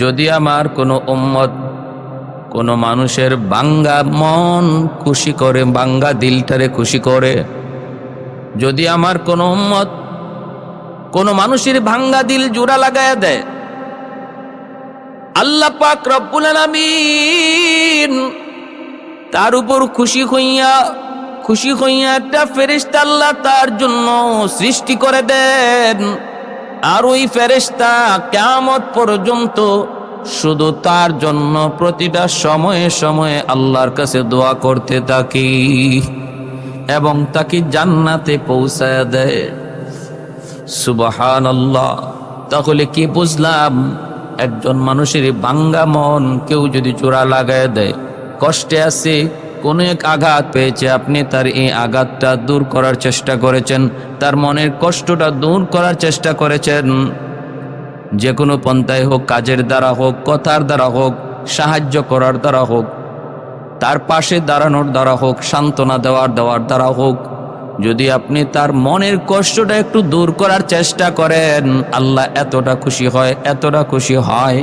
যদি আমার কোনো উম্মত কোনো মানুষের ভাঙ্গা মন খুশি করে, ভাঙ্গা দিলটারে খুশি করে, যদি আমার কোনো উম্মত কোনো মানুষের ভাঙ্গা দিল জোড়া লাগায়া দেয়, আল্লাহ পাক রব্বুল আলামিন তার উপর খুশি হইয়া একটা ফেরেশতা আল্লাহ তার জন্য সৃষ্টি করে দেন। আর ওই ফেরেশতা কিয়ামত পর্যন্ত শুধু তার জন্য প্রতিটা সময়ে সময়ে আল্লাহর কাছে দোয়া করতে থাকি এবং তাকে জান্নাতে পৌঁছায় দেয়। সুবহানাল্লাহ। তাহলে কি বুঝলাম? একজন মানুষের ভাঙ্গা মন কেউ যদি জোড়া লাগায় দেয়, কষ্টে আছে, কোনো এক আঘাত পেয়েছে, আপনি তার এই আঘাতটা দূর করার চেষ্টা করেছেন, তার মনের কষ্টটা দূর করার চেষ্টা করেছেন, যে কোনো পন্থায় হোক, কাজের দ্বারা হোক, কথার দ্বারা হোক, সাহায্য করার দ্বারা হোক, তার পাশে দাঁড়ানোর দ্বারা হোক, সান্ত্বনা দেওয়ার দ্বারা হোক, যদি আপনি তার মনের কষ্টটা একটু দূর করার চেষ্টা করেন, আল্লাহ এতটা খুশি হয়